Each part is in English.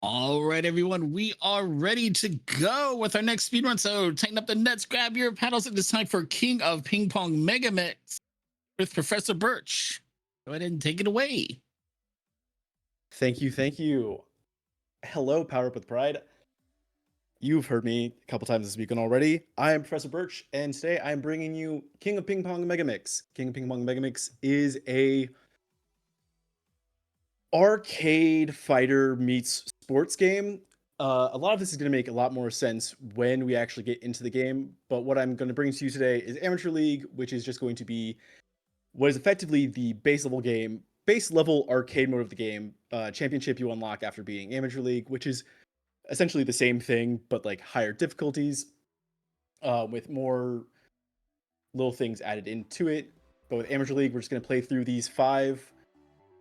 All right, everyone, we are ready to go with our next speedrun. So tighten up the nets, grab your paddles, and it's time for King of Ping Pong MegaMix with Professor Birch. Go ahead and take it away. Thank you, thank you. Hello, Power Up with Pride. You've heard me a couple times this weekend already. I am Professor Birch, and today I am bringing you King of Ping Pong Megamix. King of Ping Pong Megamix is a arcade fighter meets sports game. A lot of this is going to make a lot more sense when we actually get into the game, but what I'm going to bring to you today is Amateur League, which is just going to be what is effectively the base level arcade mode of the game. Championship you unlock after beating Amateur League, which is essentially the same thing, but like higher difficulties, with more little things added into it. But with Amateur League, we're just going to play through these 5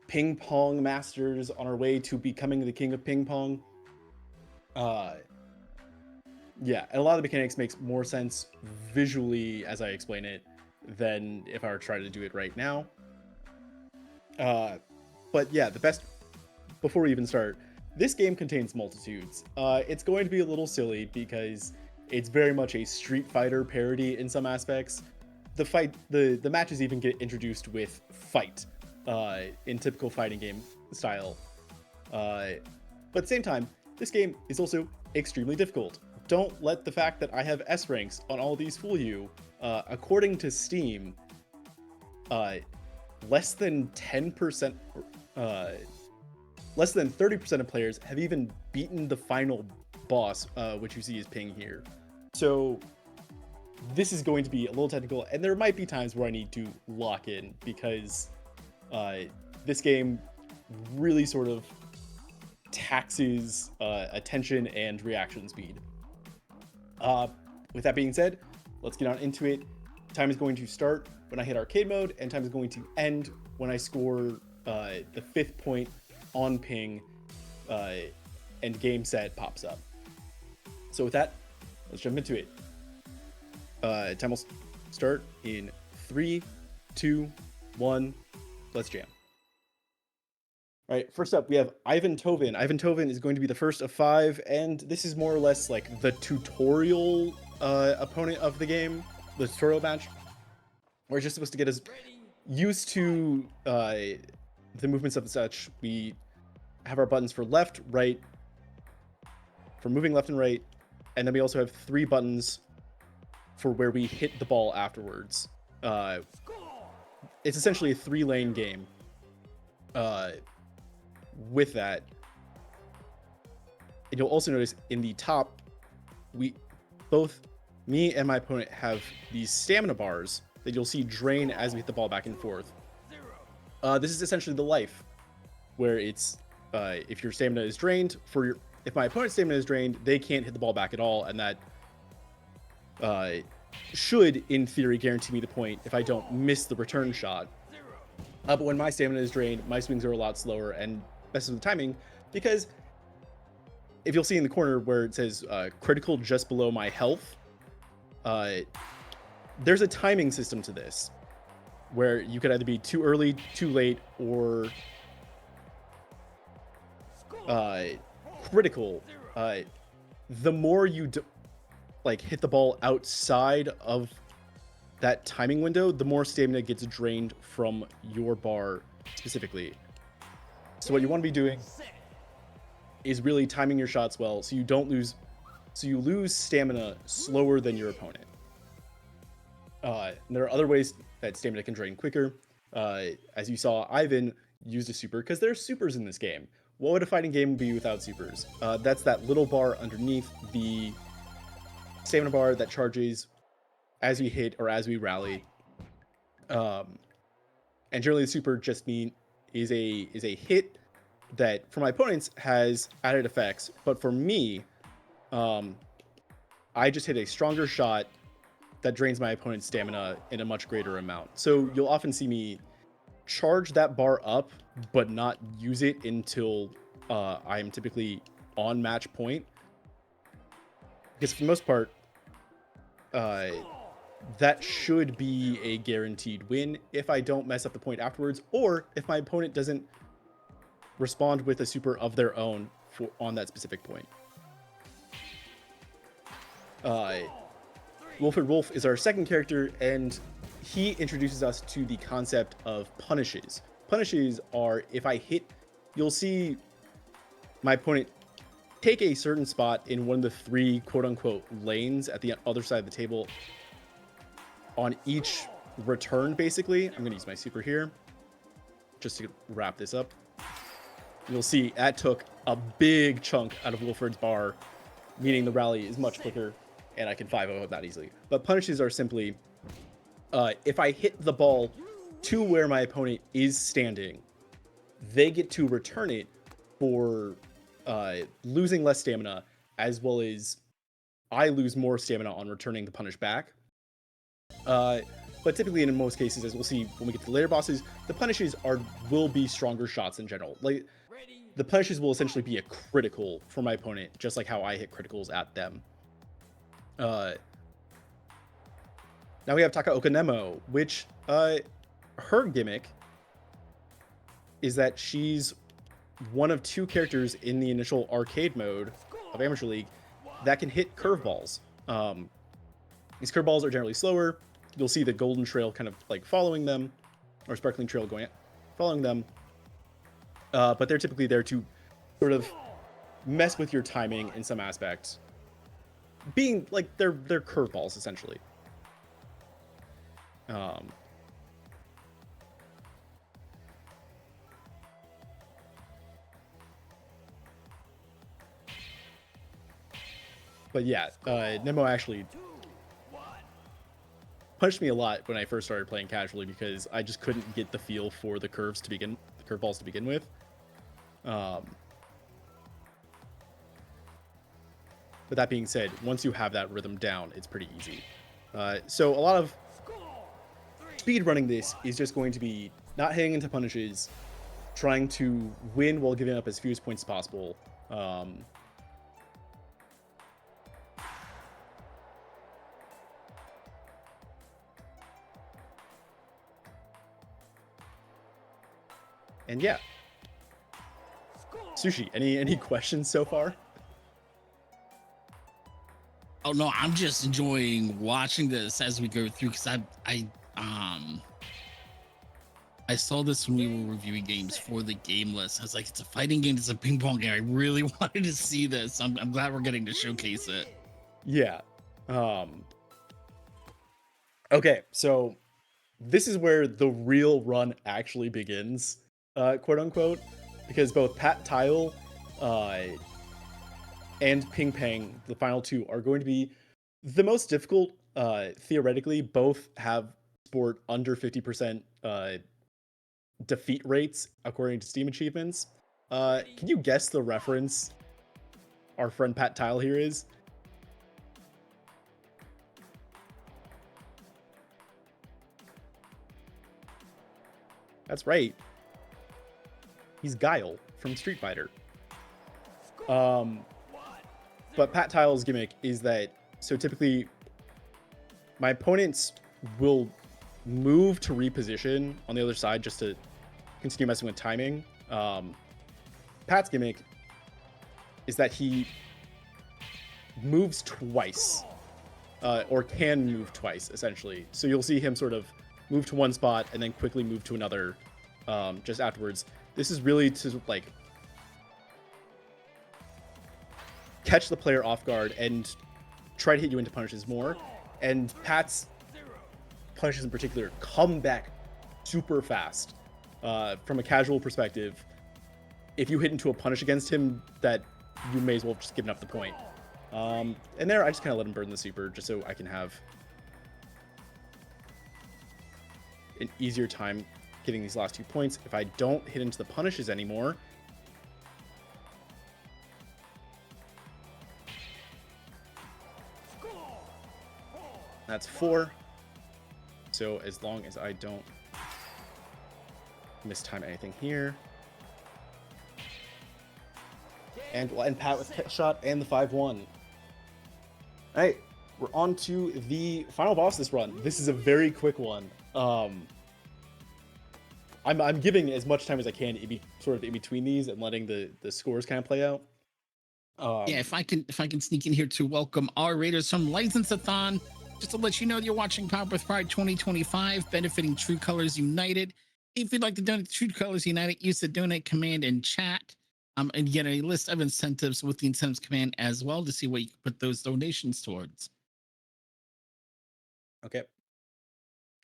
ping pong masters on our way to becoming the king of ping pong. Yeah, and a lot of the mechanics makes more sense visually as I explain it than if I were trying to do it right now. But yeah, the best before we even start, this game contains multitudes. It's going to be a little silly because it's very much a Street Fighter parody in some aspects. The matches even get introduced with fight, in typical fighting game style. But at the same time, this game is also extremely difficult. Don't let the fact that I have S ranks on all these fool you. According to Steam, less than 10%, less than 30% of players have even beaten the final boss, which you see is Ping here. So this is going to be a little technical, and there might be times where I need to lock in because this game really sort of taxes attention and reaction speed. With that being said, let's get on into it. Time is going to start when I hit arcade mode, and time is going to end when I score the 5th point on Ping, and game set pops up. So with that, let's jump into it. Time will start in 3, 2, 1. Let's jam. All right, first up, we have Ivan Tovin. Ivan Tovin is going to be the first of 5, and this is more or less like the tutorial opponent of the game, the tutorial match. We're just supposed to get us used to the movements of such. We have our buttons for left, right, for moving left and right, and then we also have 3 buttons for where we hit the ball afterwards. It's essentially a 3-lane game. With that, and you'll also notice in the top, both me and my opponent have these stamina bars that you'll see drain as we hit the ball back and forth. This is essentially the life, where it's if your stamina is drained, if my opponent's stamina is drained, they can't hit the ball back at all, and that should, in theory, guarantee me the point if I don't miss the return shot. But when my stamina is drained, my swings are a lot slower and messes with the timing, because if you'll see in the corner where it says critical just below my health, there's a timing system to this where you could either be too early, too late, or critical. The more you hit the ball outside of that timing window, the more stamina gets drained from your bar specifically. So what you want to be doing is really timing your shots well, so you don't lose, so you lose stamina slower than your opponent. And there are other ways that stamina can drain quicker. As you saw, Ivan used a super because there's supers in this game. What would a fighting game be without supers? That's that little bar underneath the stamina bar that charges as we hit or as we rally. And generally the super just is a hit that for my opponents has added effects, but for me, I just hit a stronger shot that drains my opponent's stamina in a much greater amount. So you'll often see me charge that bar up, but not use it until I'm typically on match point. Because for the most part, that should be a guaranteed win if I don't mess up the point afterwards, or if my opponent doesn't respond with a super of their own on that specific point. Wilfred Wolf is our second character, and he introduces us to the concept of punishes. Punishes are, if I hit, you'll see my opponent take a certain spot in one of the 3 quote-unquote lanes at the other side of the table on each return, basically. I'm going to use my super here just to wrap this up. You'll see that took a big chunk out of Wilfred's bar, meaning the rally is much quicker, and I can 5-0 up that easily. But punishes are simply, if I hit the ball to where my opponent is standing, they get to return it for losing less stamina, as well as I lose more stamina on returning the punish back. But typically, in most cases, as we'll see when we get to the later bosses, the punishes will be stronger shots in general. Like, the punishes will essentially be a critical for my opponent, just like how I hit criticals at them. Now we have Takaoka Nemo, which her gimmick is that she's one of 2 characters in the initial arcade mode of Amateur League that can hit curveballs. These curveballs are generally slower. You'll see the golden trail kind of like following them, or sparkling trail following them. But they're typically there to sort of mess with your timing in some aspects. Being like they're curveballs essentially. But yeah, Nemo actually punished me a lot when I first started playing casually because I just couldn't get the feel for the curveballs to begin with. But that being said, once you have that rhythm down, it's pretty easy. So a lot of speed running this is just going to be not hitting into punishes, trying to win while giving up as few points as possible. And yeah. Sushi, any questions so far? Oh no, I'm just enjoying watching this as we go through because I saw this when we were reviewing games for the game list. I was like, it's a fighting game, it's a ping pong game. I really wanted to see this. I'm glad we're getting to showcase it. Yeah. Okay, so this is where the real run actually begins, quote unquote, because both Pat Tile and Ping Pang, the final 2, are going to be the most difficult. Theoretically, both have sport under 50% defeat rates according to Steam achievements. Can you guess the reference our friend Pat Tile here is? That's right. He's Guile from Street Fighter. But Pat Tile's gimmick is that, so typically my opponents will move to reposition on the other side just to continue messing with timing. Pat's gimmick is that he moves twice, or can move twice, essentially. So you'll see him sort of move to one spot and then quickly move to another just afterwards. This is really to like catch the player off guard and try to hit you into punishes more. And Pat's punishes in particular come back super fast. From a casual perspective, if you hit into a punish against him, that you may as well have just given up the point. And there, I just kind of let him burn the super just so I can have an easier time getting these last 2 points. If I don't hit into the punishes anymore, that's 4. So as long as I don't mistime anything here. And we'll end Pat with Pet Shot and the 5-1. All right, we're on to the final boss this run. This is a very quick one. I'm giving as much time as I can sort of in between these and letting the scores kind of play out. Yeah, if I can sneak in here to welcome our raiders from License-a-thon, just to let you know that you're watching Power with Pride 2025, benefiting True Colors United. If you'd like to donate to True Colors United, use the donate command in chat, and get a list of incentives with the incentives command as well to see what you can put those donations towards. Okay.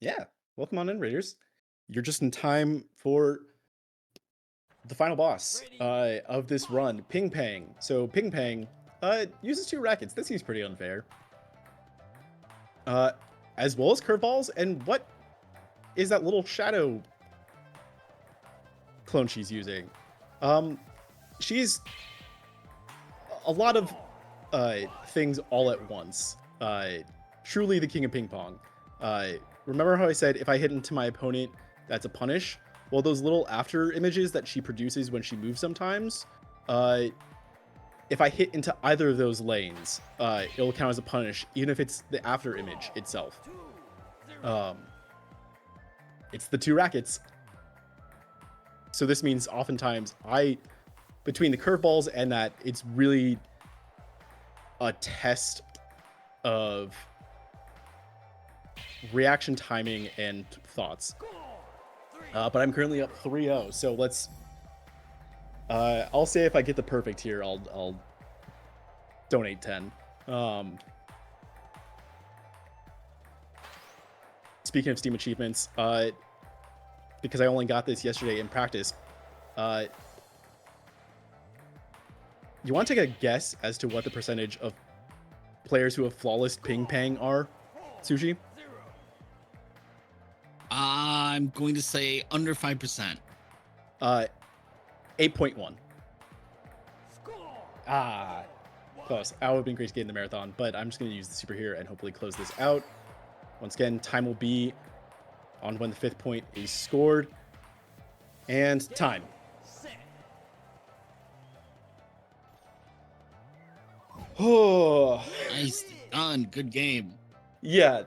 Yeah. Welcome on in, Raiders. You're just in time for the final boss of this run, Ping Pang. So Ping Pang uses 2 rackets. This seems pretty unfair. As well as curveballs. And what is that little shadow clone she's using? She's a lot of things all at once. Truly the king of ping pong. Remember how I said if I hit into my opponent, that's a punish? Well, those little after images that she produces when she moves sometimes, if I hit into either of those lanes, it'll count as a punish, even if it's the after image itself. It's the 2 rackets. So this means oftentimes between the curveballs and that, it's really a test of reaction timing and thoughts. But I'm currently up 3-0, so let's I'll say if I get the perfect here, I'll donate 10. Speaking of Steam achievements, because I only got this yesterday in practice, you want to take a guess as to what the percentage of players who have flawless Ping Pang are, Sushi? I'm going to say under 5%. 8.1. Close. I would have been great to get in the marathon, but I'm just going to use the super here and hopefully close this out. Once again, time will be on when the 5th point is scored. And time. Oh, Nice done. Good game. yeah.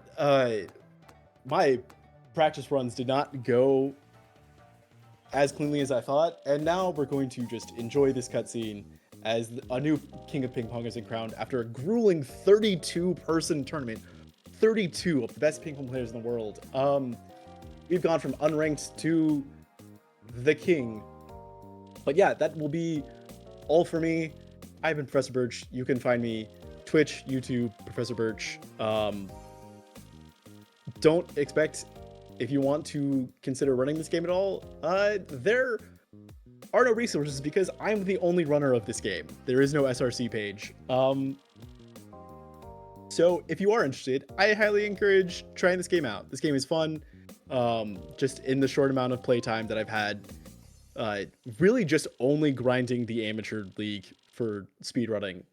My practice runs did not go as cleanly as I thought, and now we're going to just enjoy this cutscene as a new King of Ping Pong has been crowned after a grueling 32-person tournament. 32 of the best ping pong players in the world. We've gone from unranked to the king. But yeah, that will be all for me. I've been Professor Burtch. You can find me Twitch, YouTube, Professor Burtch. Don't expect, if you want to consider running this game at all, there are no resources because I'm the only runner of this game. There is no SRC page. So if you are interested, I highly encourage trying this game out. This game is fun. Just in the short amount of playtime that I've had, really just only grinding the amateur league for speedrunning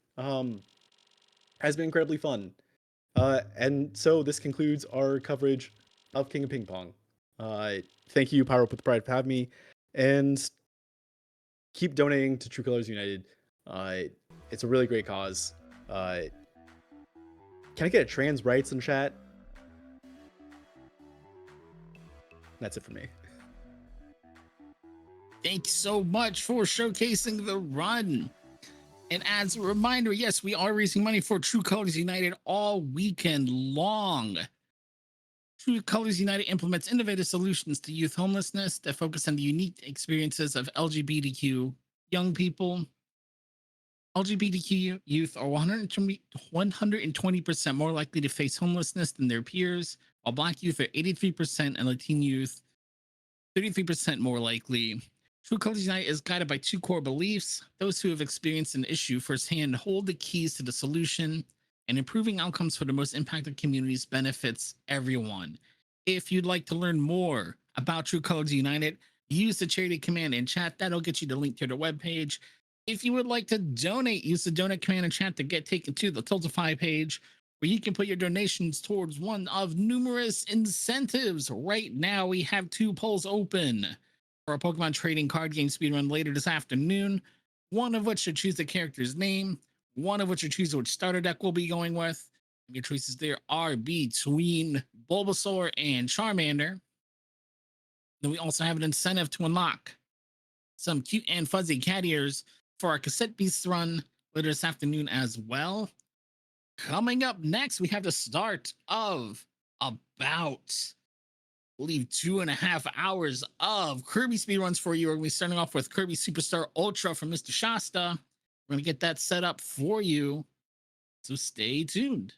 has been incredibly fun. And so this concludes our coverage of King of Ping Pong. Thank you, Power Up with Pride, for having me, and keep donating to True Colors United. It's a really great cause. Can I get a trans rights in chat? That's it for me. Thanks so much for showcasing the run. And as a reminder, yes, we are raising money for True Colors United all weekend long. True Colors United implements innovative solutions to youth homelessness that focus on the unique experiences of LGBTQ young people. LGBTQ youth are 120% more likely to face homelessness than their peers, while Black youth are 83% and Latino youth 33% more likely. True Colors United is guided by 2 core beliefs. Those who have experienced an issue firsthand hold the keys to the solution, and improving outcomes for the most impacted communities benefits everyone. If you'd like to learn more about True Colors United, use the charity command in chat. That'll get you the link to their webpage. If you would like to donate, use the donate command in chat to get taken to the Tiltify page, where you can put your donations towards one of numerous incentives. Right now, we have 2 polls open for a Pokemon trading card game speedrun later this afternoon, one of which should choose the character's name, one of which should choose which starter deck we'll be going with. Your choices there are between Bulbasaur and Charmander. Then we also have an incentive to unlock some cute and fuzzy cat ears for our cassette beasts run later this afternoon as well. Coming up next, we have the start of about, I believe, 2.5 hours of Kirby speedruns for you. We're going to be starting off with Kirby Superstar Ultra from Mr. Shasta. We're going to get that set up for you. So stay tuned.